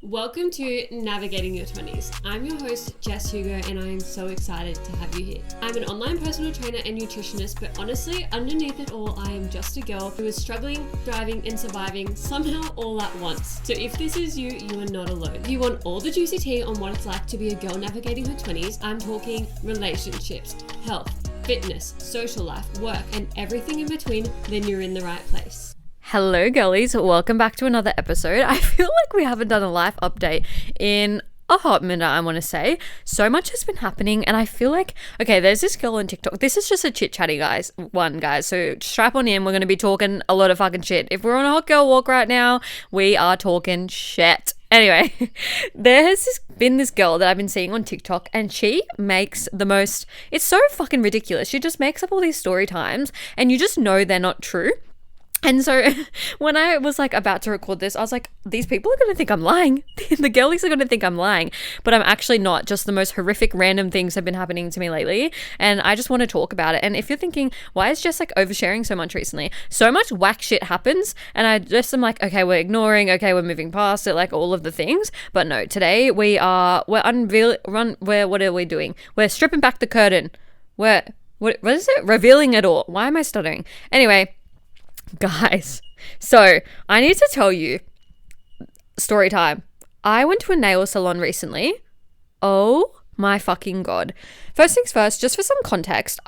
Welcome to Navigating Your 20s. I'm your host, Jess Hugo, and I am so excited to have you here. I'm an online personal trainer and nutritionist, but honestly, underneath it all, I am just a girl who is struggling, thriving, and surviving somehow all at once. So if this is you, you are not alone. If you want all the juicy tea on what it's like to be a girl navigating her 20s, I'm talking relationships, health, fitness, social life, work, and everything in between, then you're in the right place. Hello girlies, welcome back to another episode. I feel like we haven't done a life update in a hot minute, I want to say. So much has been happening and I feel like, okay, there's this girl on TikTok. This is just a chit-chatty guys, so strap on in. We're going to be talking a lot of fucking shit. If we're on a hot girl walk right now, we are talking shit. Anyway, been this girl that I've been seeing on TikTok and she makes the most, it's so fucking ridiculous. She just makes up all these story times and you just know they're not true. And so when I was like about to record this, I was like, these people are going to think I'm lying. The girlies are going to think I'm lying, but I'm actually not. Just the most horrific random things have been happening to me lately. And I just want to talk about it. And if you're thinking, why is Jess like oversharing so much recently? So much whack shit happens. And I just am like, okay, we're ignoring. Okay, we're moving past it, like all of the things. But no, today what are we doing? We're stripping back the curtain. What is it? Revealing it all. Why am I stuttering? Anyway, guys, so I need to tell you, story time. I went to a nail salon recently. Oh my fucking God. First things first, just for some context,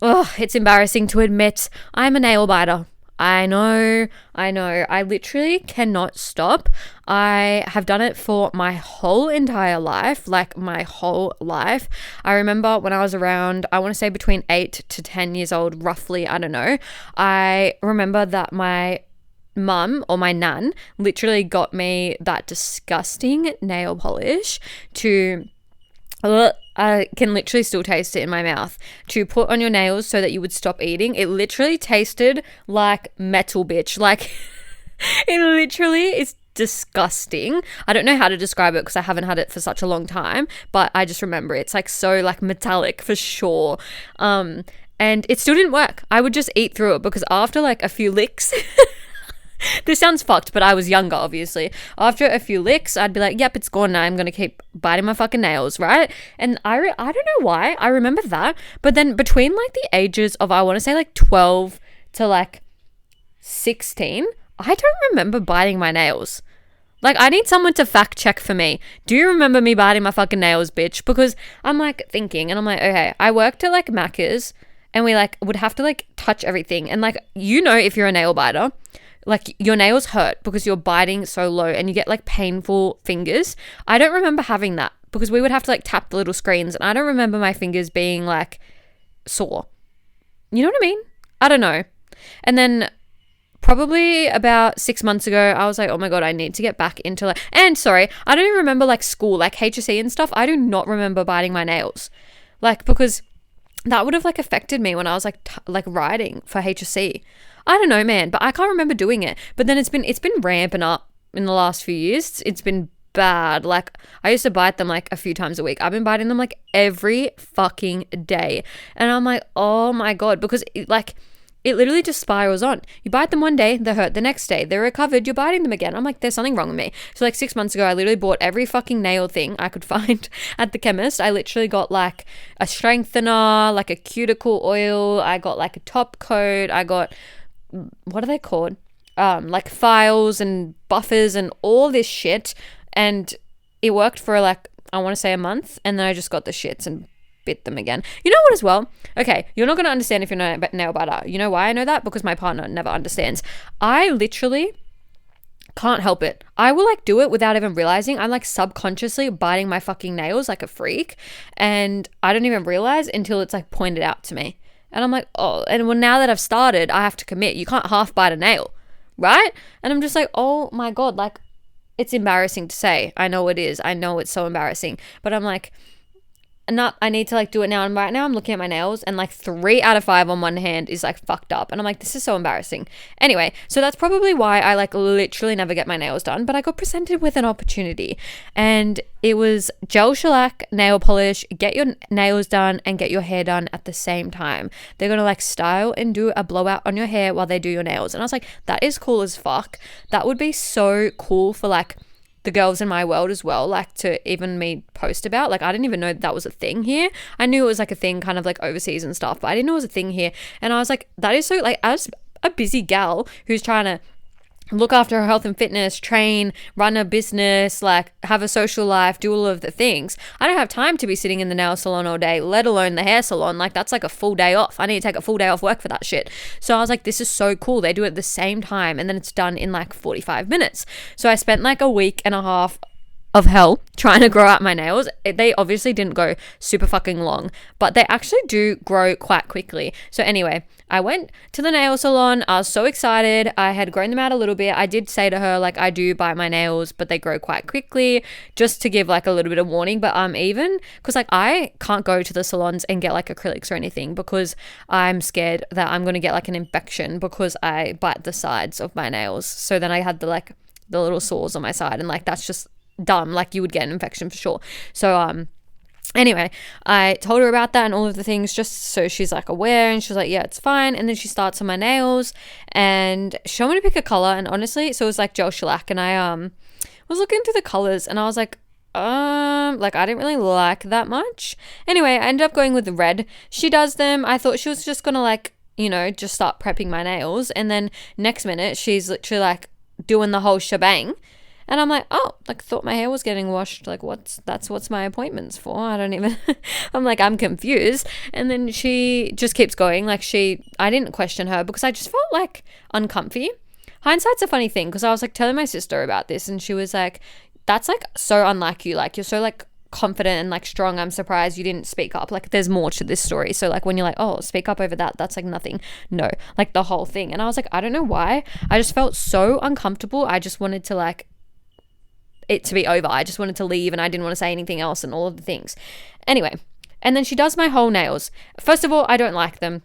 it's embarrassing to admit I'm a nail biter. I know. I literally cannot stop. I have done it for my whole entire life, like my whole life. I remember when I was around, I want to say between 8 to 10 years old, roughly, I don't know. I remember that my mum or my nan literally got me that disgusting nail polish I can literally still taste it in my mouth, to put on your nails so that you would stop eating. It literally tasted like metal, bitch. Like, it literally is disgusting. I don't know how to describe it because I haven't had it for such a long time, but I just remember it's like so like metallic for sure. And it still didn't work. I would just eat through it because after like a few licks, this sounds fucked, but I was younger, obviously. After a few licks, I'd be like, yep, it's gone now. I'm going to keep biting my fucking nails, right? And I don't know why. I remember that. But then between like the ages of, I want to say like 12 to like 16, I don't remember biting my nails. Like, I need someone to fact check for me. Do you remember me biting my fucking nails, bitch? Because I'm like thinking and I'm like, okay, I worked at like Macca's and we like would have to like touch everything. And like, you know, if you're a nail biter, like your nails hurt because you're biting so low and you get like painful fingers. I don't remember having that because we would have to like tap the little screens and I don't remember my fingers being like sore. You know what I mean? I don't know. And then probably about 6 months ago, I was like, oh my God, I need to get back into like, and sorry, I don't even remember like school, like HSC and stuff. I do not remember biting my nails. Like, because that would have like affected me when I was like writing for HSC. I don't know, man, but I can't remember doing it. But then it's been ramping up in the last few years. It's been bad. Like, I used to bite them like a few times a week. I've been biting them like every fucking day. And I'm like, oh my God, because it literally just spirals on. You bite them one day, they hurt the next day. They're recovered, you're biting them again. I'm like, there's something wrong with me. So like 6 months ago, I literally bought every fucking nail thing I could find at the chemist. I literally got like a strengthener, like a cuticle oil. I got like a top coat. I got, what are they called? Like files and buffers and all this shit. And it worked for like, I want to say a month. And then I just got the shits and bit them again. You know what as well? Okay, you're not going to understand if you're not a nail biter. You know why I know that? Because my partner never understands. I literally can't help it. I will like do it without even realizing. I'm like subconsciously biting my fucking nails like a freak. And I don't even realize until it's like pointed out to me. And I'm like, oh, and well, now that I've started, I have to commit. You can't half bite a nail, right? And I'm just like, oh my God, like it's embarrassing to say. I know it is. I know it's so embarrassing. But I'm like, I need to like do it now. And right now I'm looking at my nails and like 3 out of 5 on one hand is like fucked up. And I'm like, this is so embarrassing. Anyway, so that's probably why I like literally never get my nails done. But I got presented with an opportunity and it was gel shellac nail polish, get your nails done and get your hair done at the same time. They're going to like style and do a blowout on your hair while they do your nails. And I was like, that is cool as fuck. That would be so cool for like the girls in my world as well, like to even me post about. Like I didn't even know that was a thing here. I knew it was like a thing kind of like overseas and stuff, but I didn't know it was a thing here. And I was like, that is so, like, as a busy gal who's trying to look after her health and fitness, train, run a business, like have a social life, do all of the things. I don't have time to be sitting in the nail salon all day, let alone the hair salon. Like that's like a full day off. I need to take a full day off work for that shit. So I was like, this is so cool. They do it at the same time and then it's done in like 45 minutes. So I spent like a week and a half of hell trying to grow out my nails. They obviously didn't go super fucking long, but they actually do grow quite quickly. So anyway, I went to the nail salon. I was so excited. I had grown them out a little bit. I did say to her, like, I do bite my nails, but they grow quite quickly, just to give like a little bit of warning. But even because like I can't go to the salons and get like acrylics or anything because I'm scared that I'm going to get like an infection because I bite the sides of my nails. So then I had the little sores on my side, and like that's just dumb. Like you would get an infection for sure. So anyway, I told her about that and all of the things just so she's like aware, and she was like, yeah, it's fine. And then she starts on my nails and she told me to pick a color, and honestly, so it was like gel shellac, and I was looking through the colors and I was like I didn't really like that much. Anyway, I ended up going with the red. She does them. I thought she was just gonna like, you know, just start prepping my nails, and then next minute she's literally like doing the whole shebang. And I'm like, oh, like thought my hair was getting washed. Like what's my appointments for? I don't even, I'm like, I'm confused. And then she just keeps going. Like I didn't question her because I just felt like uncomfy. Hindsight's a funny thing because I was like telling my sister about this and she was like, that's like so unlike you. Like you're so like confident and like strong. I'm surprised you didn't speak up. Like there's more to this story. So like when you're like, oh, speak up over that, that's like nothing. No, like the whole thing. And I was like, I don't know why. I just felt so uncomfortable. I just wanted to like it to be over. I just wanted to leave and I didn't want to say anything else and all of the things. Anyway, and then she does my whole nails. First of all, I don't like them.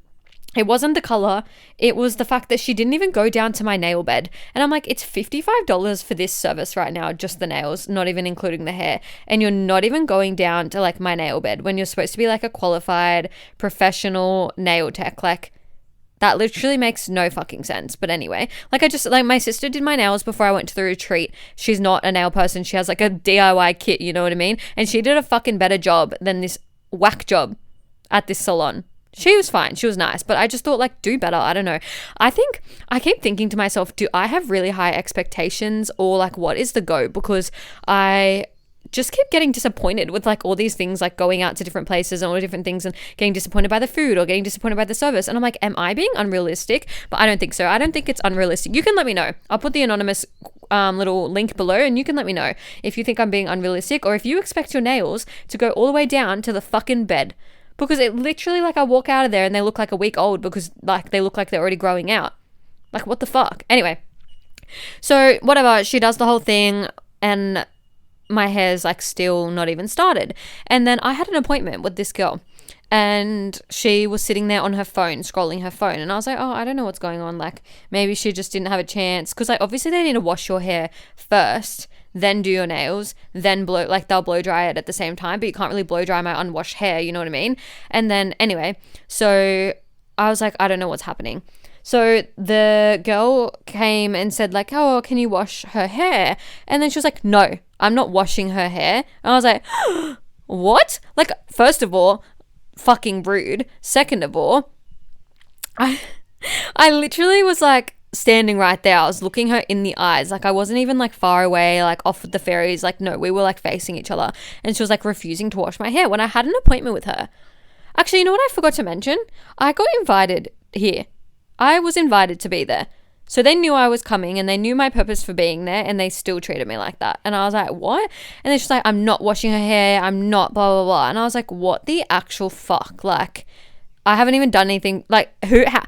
It wasn't the color. It was the fact that she didn't even go down to my nail bed. And I'm like, it's $55 for this service right now, just the nails, not even including the hair. And you're not even going down to like my nail bed when you're supposed to be like a qualified professional nail tech. Like that literally makes no fucking sense. But anyway, like I just, like my sister did my nails before I went to the retreat. She's not a nail person. She has like a DIY kit, you know what I mean? And she did a fucking better job than this whack job at this salon. She was fine. She was nice. But I just thought like, do better. I don't know. I keep thinking to myself, do I have really high expectations or like what is the go? Because I just keep getting disappointed with like all these things, like going out to different places and all different things and getting disappointed by the food or getting disappointed by the service. And I'm like, am I being unrealistic? But I don't think so. I don't think it's unrealistic. You can let me know. I'll put the anonymous little link below and you can let me know if you think I'm being unrealistic or if you expect your nails to go all the way down to the fucking bed. Because it literally, like, I walk out of there and they look like a week old because, like, they look like they're already growing out. Like, what the fuck? Anyway, so whatever. She does the whole thing and my hair's, like, still not even started. And then I had an appointment with this girl and she was sitting there on her phone, scrolling her phone. And I was like, oh, I don't know what's going on. Like, maybe she just didn't have a chance. Because, like, obviously they need to wash your hair first, then do your nails, then blow, like they'll blow dry it at the same time, but you can't really blow dry my unwashed hair, you know what I mean? And then anyway, so I was like, I don't know what's happening. So the girl came and said like, oh, can you wash her hair? And then she was like, no, I'm not washing her hair. And I was like, what? Like, first of all, fucking rude. Second of all, I literally was like, standing right there. I was looking her in the eyes. Like I wasn't even like far away, like off with the fairies. Like no, we were like facing each other. And she was like refusing to wash my hair when I had an appointment with her. Actually, you know what I forgot to mention? I got invited here. I was invited to be there. So they knew I was coming and they knew my purpose for being there and they still treated me like that. And I was like, what? And then she's like, I'm not washing her hair. I'm not blah, blah, blah. And I was like, what the actual fuck? Like, I haven't even done anything. Like, I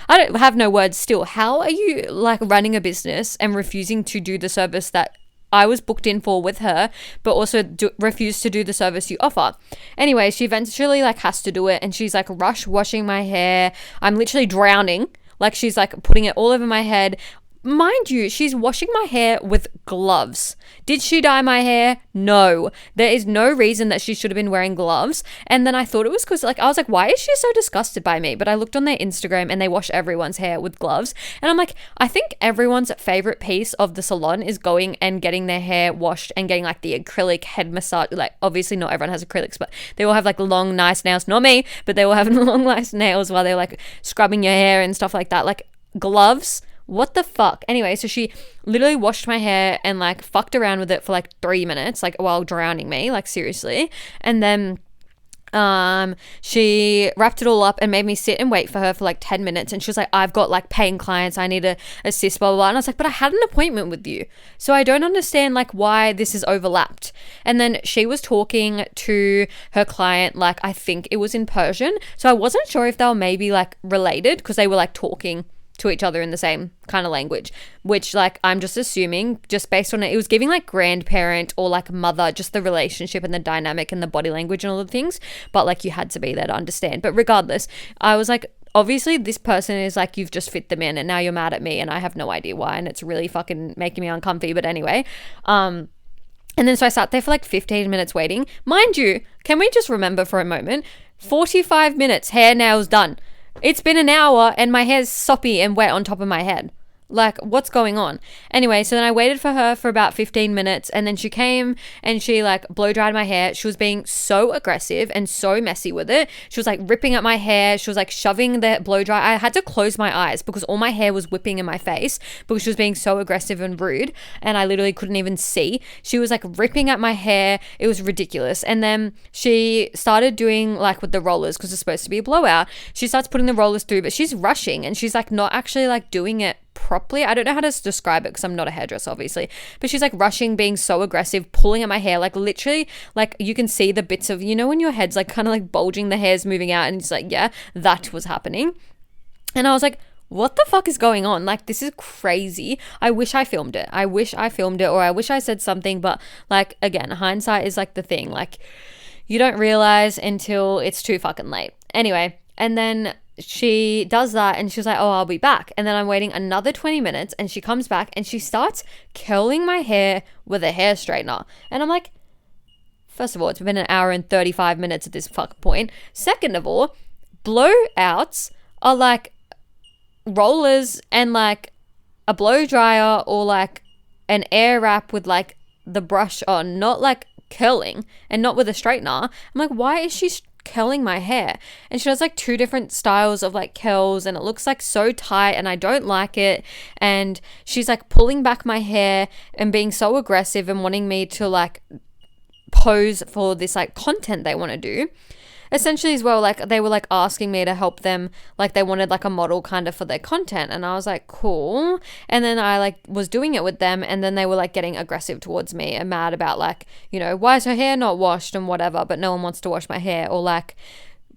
don't have no words still. How are you like running a business and refusing to do the service that I was booked in for with her, but also refuse to do the service you offer? Anyway, she eventually like has to do it and she's like rush washing my hair. I'm literally drowning. Like she's like putting it all over my head, mind you, she's washing my hair with gloves. Did she dye my hair? No. There is no reason that she should have been wearing gloves. And then I thought it was because, like, I was like, why is she so disgusted by me? But I looked on their Instagram and they wash everyone's hair with gloves. And I'm like, I think everyone's favorite piece of the salon is going and getting their hair washed and getting like the acrylic head massage. Like, obviously not everyone has acrylics, but they all have like long, nice nails. Not me, but they all have long, nice nails while they're like scrubbing your hair and stuff like that. Like, gloves. What the fuck? Anyway, so she literally washed my hair and like fucked around with it for like 3 minutes, like while drowning me, like seriously. And then she wrapped it all up and made me sit and wait for her for like 10 minutes. And she was like, I've got like paying clients, I need to assist, blah, blah, blah. And I was like, but I had an appointment with you. So I don't understand like why this is overlapped. And then she was talking to her client, like I think it was in Persian. So I wasn't sure if they were maybe like related because they were like talking to each other in the same kind of language, which like I'm just assuming just based on it was giving like grandparent or like mother, just the relationship and the dynamic and the body language and all the things, but like you had to be there to understand. But regardless, I was like, obviously this person is like, you've just fit them in and now you're mad at me and I have no idea why and it's really fucking making me uncomfy. But anyway, and then so I sat there for like 15 minutes waiting. Mind you, can we just remember for a moment, 45 minutes, hair, nails done. It's been an hour and my hair's soppy and wet on top of my head. Like, what's going on? Anyway, so then I waited for her for about 15 minutes and then she came and she like blow dried my hair. She was being so aggressive and so messy with it. She was like ripping at my hair. She was like shoving the blow dry. I had to close my eyes because all my hair was whipping in my face because she was being so aggressive and rude and I literally couldn't even see. She was like ripping at my hair. It was ridiculous. And then she started doing like with the rollers because it's supposed to be a blowout. She starts putting the rollers through, but she's rushing and she's like not actually like doing it properly. I don't know how to describe it because I'm not a hairdresser obviously, but she's like rushing, being so aggressive, pulling at my hair, like literally like you can see the bits of, you know, when your head's like kind of like bulging, the hair's moving out and it's like, yeah, that was happening. And I was like, what the fuck is going on? Like, this is crazy. I wish I filmed it. Or I wish I said something, but like, again, hindsight is like the thing. Like, you don't realize until it's too fucking late. Anyway, and then she does that and she was like, oh, I'll be back. And then I'm waiting another 20 minutes and she comes back and she starts curling my hair with a hair straightener. And I'm like, first of all, it's been an hour and 35 minutes at this fuck point. Second of all, blowouts are like rollers and like a blow dryer or like an air wrap with like the brush on, not like curling and not with a straightener. I'm like, why is she curling my hair? And she does like 2 different styles of like curls and it looks like so tight and I don't like it. And she's like pulling back my hair and being so aggressive and wanting me to like pose for this like content they want to do. Essentially as well, like they were like asking me to help them, like they wanted like a model kind of for their content and I was like, cool. And then I like was doing it with them and then they were like getting aggressive towards me and mad about like, you know, why is her hair not washed and whatever, but no one wants to wash my hair, or like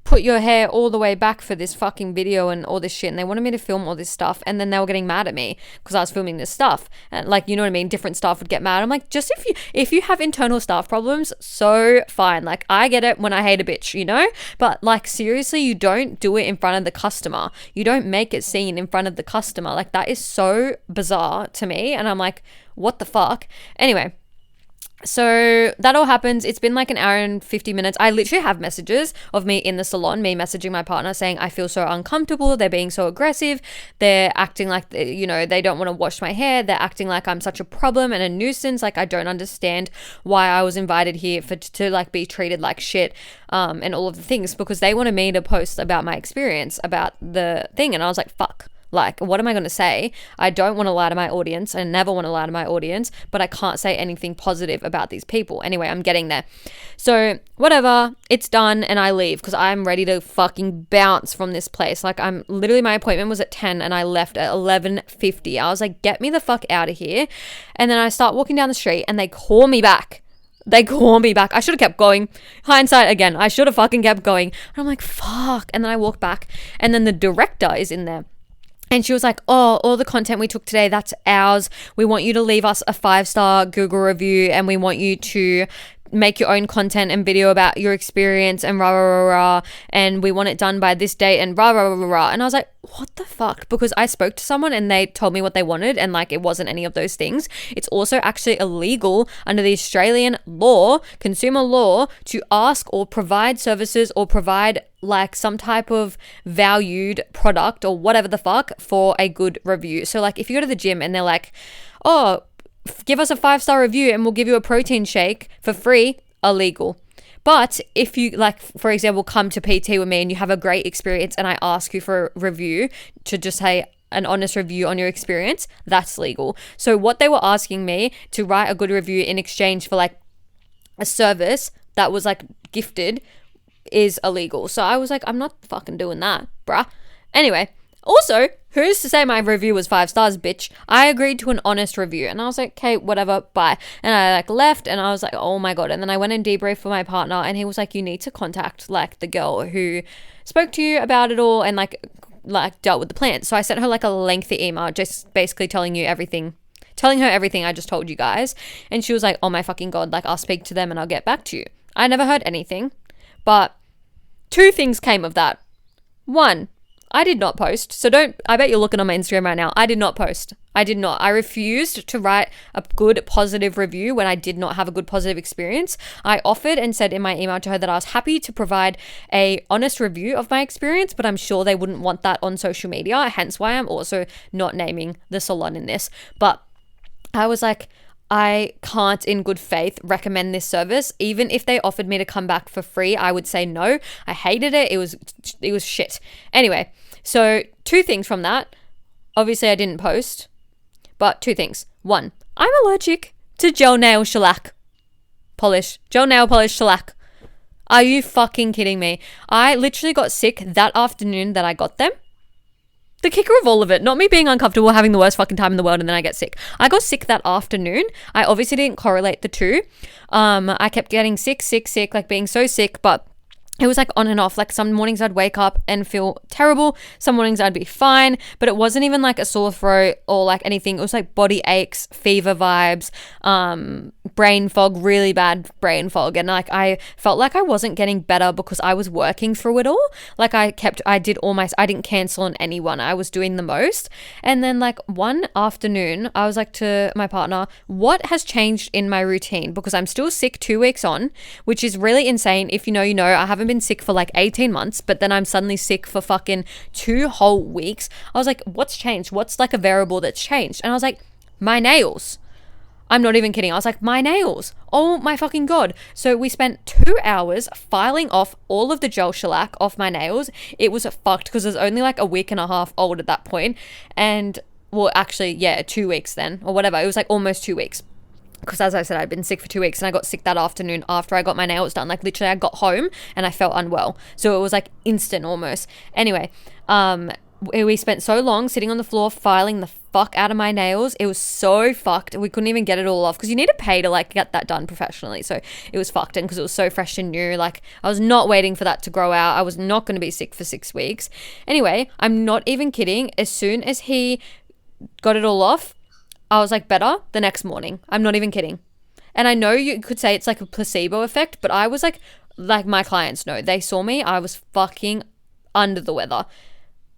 put your hair all the way back for this fucking video and all this shit. And they wanted me to film all this stuff and then they were getting mad at me because I was filming this stuff and like, you know what I mean, different staff would get mad. I'm like, just if you have internal staff problems, so fine, like I get it when I hate a bitch, you know, but like seriously, you don't do it in front of the customer, you don't make it seen in front of the customer. Like that is so bizarre to me and I'm like, what the fuck? Anyway, so that all happens. It's been like an hour and 50 minutes. I literally have messages of me in the salon, me messaging my partner saying, I feel so uncomfortable. They're being so aggressive. They're acting like, you know, they don't want to wash my hair. They're acting like I'm such a problem and a nuisance. Like I don't understand why I was invited here to like be treated like shit and all of the things, because they wanted me to post about my experience about the thing. And I was like, fuck. Like, what am I going to say? I don't want to lie to my audience. I never want to lie to my audience, but I can't say anything positive about these people. Anyway, I'm getting there. So whatever, it's done and I leave because I'm ready to fucking bounce from this place. Like I'm literally, my appointment was at 10 and I left at 11:50. I was like, get me the fuck out of here. And then I start walking down the street and they call me back. I should have kept going. Hindsight again, I should have fucking kept going. And I'm like, fuck. And then I walk back and then the director is in there. And she was like, oh, all the content we took today, that's ours. We want you to leave us a 5-star Google review and we want you to make your own content and video about your experience and rah, rah, rah, rah, and we want it done by this date and rah, rah, rah, rah. And I was like, what the fuck? Because I spoke to someone and they told me what they wanted, and like it wasn't any of those things. It's also actually illegal under the Australian law, consumer law, to ask or provide services or provide like some type of valued product or whatever the fuck for a good review. So like if you go to the gym and they're like, oh, give us a 5-star review and we'll give you a protein shake for free, illegal. But if you, like, for example, come to PT with me and you have a great experience and I ask you for a review to just say an honest review on your experience, that's legal. So what they were asking me to write a good review in exchange for like a service that was like gifted is illegal. So I was like, I'm not fucking doing that, bruh. Anyway, also, who's to say my review was 5 stars, bitch? I agreed to an honest review and I was like, okay, whatever, bye. And I like left and I was like, oh my God. And then I went and debriefed for my partner and he was like, you need to contact like the girl who spoke to you about it all and like dealt with the plan. So I sent her like a lengthy email just basically telling her everything I just told you guys. And she was like, oh my fucking God, like I'll speak to them and I'll get back to you. I never heard anything, but 2 things came of that. 1, I did not post. So I bet you're looking on my Instagram right now. I did not post. I did not. I refused to write a good positive review when I did not have a good positive experience. I offered and said in my email to her that I was happy to provide a honest review of my experience, but I'm sure they wouldn't want that on social media. Hence why I'm also not naming the salon in this. But I was like, I can't in good faith recommend this service. Even if they offered me to come back for free, I would say no. I hated it. It was shit. Anyway, so 2 things from that. Obviously I didn't post, but 2 things. 1, I'm allergic to gel nail polish shellac. Are you fucking kidding me? I literally got sick that afternoon that I got them. The kicker of all of it, not me being uncomfortable, having the worst fucking time in the world, and then I get sick. I got sick that afternoon. I obviously didn't correlate the 2. I kept getting sick, like being so sick, but it was like on and off. Like some mornings I'd wake up and feel terrible. Some mornings I'd be fine, but it wasn't even like a sore throat or like anything. It was like body aches, fever vibes, brain fog, really bad brain fog. And like I felt like I wasn't getting better because I was working through it all. Like I didn't cancel on anyone. I was doing the most. And then like one afternoon, I was like to my partner, what has changed in my routine? Because I'm still sick 2 weeks on, which is really insane. If you know, you know, I haven't been sick for like 18 months, but then I'm suddenly sick for fucking 2 whole weeks. I was like, what's changed? What's like a variable that's changed? And I was like, my nails. I'm not even kidding. I was like, my nails. Oh my fucking God. So we spent 2 hours filing off all of the gel shellac off my nails. It was fucked because it was only like a week and a half old at that point. And well, actually, yeah, 2 weeks then or whatever. It was like almost 2 weeks. Because as I said, I'd been sick for 2 weeks and I got sick that afternoon after I got my nails done. Like literally I got home and I felt unwell. So it was like instant almost. Anyway, we spent so long sitting on the floor filing the fuck out of my nails. It was so fucked. We couldn't even get it all off because you need to pay to like get that done professionally. So it was fucked. And because it was so fresh and new, like I was not waiting for that to grow out. I was not going to be sick for 6 weeks. Anyway, I'm not even kidding. As soon as he got it all off, I was like better the next morning. I'm not even kidding. And I know you could say it's like a placebo effect, but I was like my clients know. They saw me. I was fucking under the weather.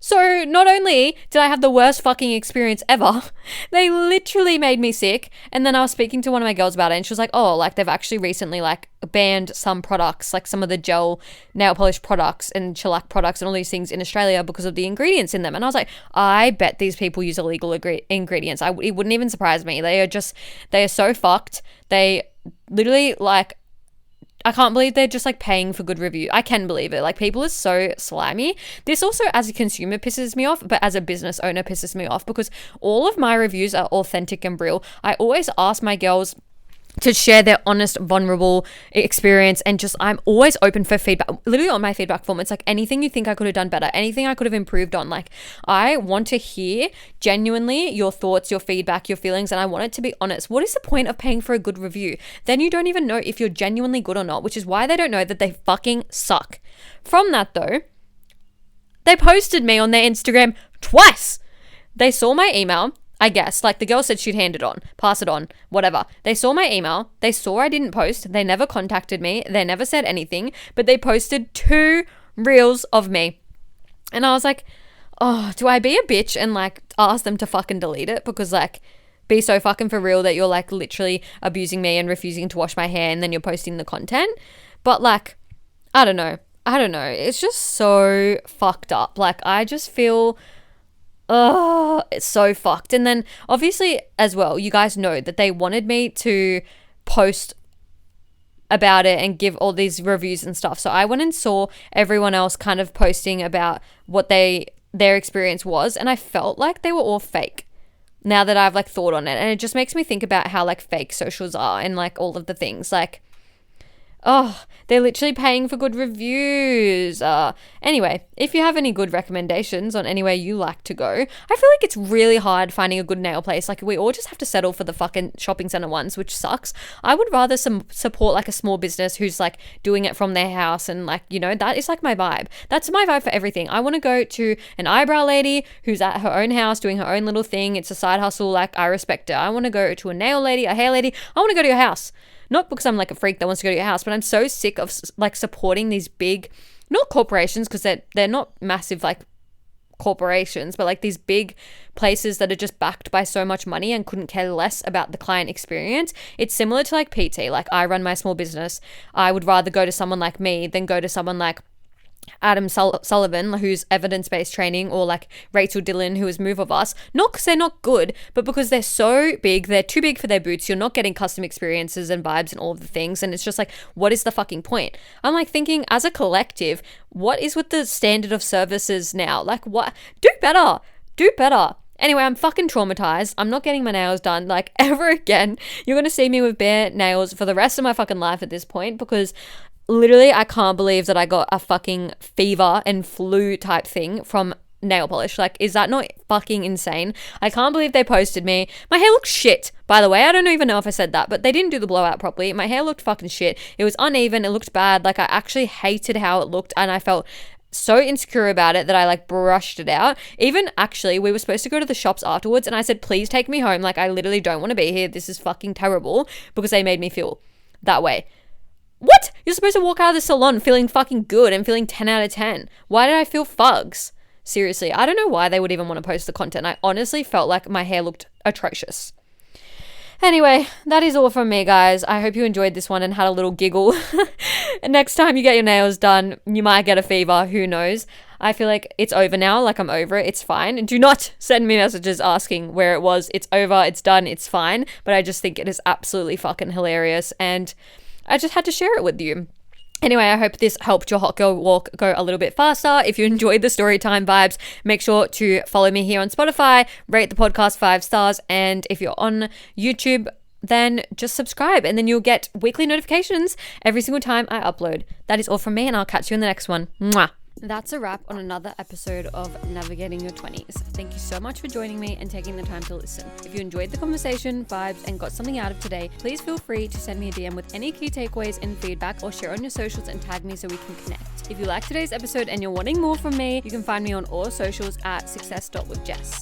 So not only did I have the worst fucking experience ever, they literally made me sick. And then I was speaking to one of my girls about it and she was like, oh, like they've actually recently like banned some products, like some of the gel nail polish products and shellac products and all these things in Australia because of the ingredients in them. And I was like, I bet these people use illegal ingredients. It wouldn't even surprise me. They are so fucked. They literally like, I can't believe they're just like paying for good review. I can believe it. Like people are so slimy. This also as a consumer pisses me off, but as a business owner pisses me off because all of my reviews are authentic and real. I always ask my girls to share their honest, vulnerable experience and just I'm always open for feedback. Literally on my feedback form, it's like anything you think I could have done better, anything I could have improved on. Like I want to hear genuinely your thoughts, your feedback, your feelings, and I want it to be honest. What is the point of paying for a good review? Then you don't even know if you're genuinely good or not, which is why they don't know that they fucking suck. From that though, they posted me on their Instagram twice. They saw my email. I guess. Like, the girl said she'd hand it on, pass it on, whatever. They saw my email. They saw I didn't post. They never contacted me. They never said anything, but they posted 2 reels of me. And I was like, oh, do I be a bitch and like ask them to fucking delete it? Because like, be so fucking for real that you're like literally abusing me and refusing to wash my hair and then you're posting the content. But like, I don't know. It's just so fucked up. Like, I just feel, it's so fucked. And then obviously as well, you guys know that they wanted me to post about it and give all these reviews and stuff. So I went and saw everyone else kind of posting about what their experience was, and I felt like they were all fake now that I've like thought on it. And it just makes me think about how like fake socials are and like all of the things like, oh, they're literally paying for good reviews. Anyway, if you have any good recommendations on anywhere you like to go, I feel like it's really hard finding a good nail place. Like, we all just have to settle for the fucking shopping center ones, which sucks. I would rather support like a small business who's like doing it from their house, and like, you know, that is like my vibe. That's my vibe for everything. I want to go to an eyebrow lady who's at her own house doing her own little thing. It's a side hustle. Like, I respect it. I want to go to a nail lady, a hair lady. I want to go to your house. Not because I'm like a freak that wants to go to your house, but I'm so sick of like supporting these big, not corporations, because they're not massive like corporations, but like these big places that are just backed by so much money and couldn't care less about the client experience. It's similar to like PT. Like, I run my small business. I would rather go to someone like me than go to someone like Adam Sullivan, who's evidence-based training, or like Rachel Dillon, who is Move of Us. Not because they're not good, but because they're so big, they're too big for their boots. You're not getting custom experiences and vibes and all of the things. And it's just like, what is the fucking point? I'm like thinking, as a collective, what is with the standard of services now? Like, what? Do better. Anyway, I'm fucking traumatized. I'm not getting my nails done like ever again. You're going to see me with bare nails for the rest of my fucking life at this point, because literally, I can't believe that I got a fucking fever and flu type thing from nail polish. Like, is that not fucking insane? I can't believe they posted me. My hair looks shit, by the way. I don't even know if I said that, but they didn't do the blowout properly. My hair looked fucking shit. It was uneven. It looked bad. Like, I actually hated how it looked, and I felt so insecure about it that I like brushed it out. Even actually, we were supposed to go to the shops afterwards, and I said, please take me home. Like, I literally don't want to be here. This is fucking terrible, because they made me feel that way. What? You're supposed to walk out of the salon feeling fucking good and feeling 10 out of 10. Why did I feel fugs? Seriously, I don't know why they would even want to post the content. I honestly felt like my hair looked atrocious. Anyway, that is all from me, guys. I hope you enjoyed this one and had a little giggle. And next time you get your nails done, you might get a fever. Who knows? I feel like it's over now. Like, I'm over it. It's fine. And do not send me messages asking where it was. It's over. It's done. It's fine. But I just think it is absolutely fucking hilarious. And I just had to share it with you. Anyway, I hope this helped your hot girl walk go a little bit faster. If you enjoyed the story time vibes, make sure to follow me here on Spotify, rate the podcast 5 stars, and if you're on YouTube, then just subscribe, and then you'll get weekly notifications every single time I upload. That is all from me, and I'll catch you in the next one. Mwah. That's a wrap on another episode of Navigating Your 20s. Thank you so much for joining me and taking the time to listen. If you enjoyed the conversation, vibes, and got something out of today, please feel free to send me a DM with any key takeaways and feedback, or share on your socials and tag me so we can connect. If you liked today's episode and you're wanting more from me, you can find me on all socials at success.withjess.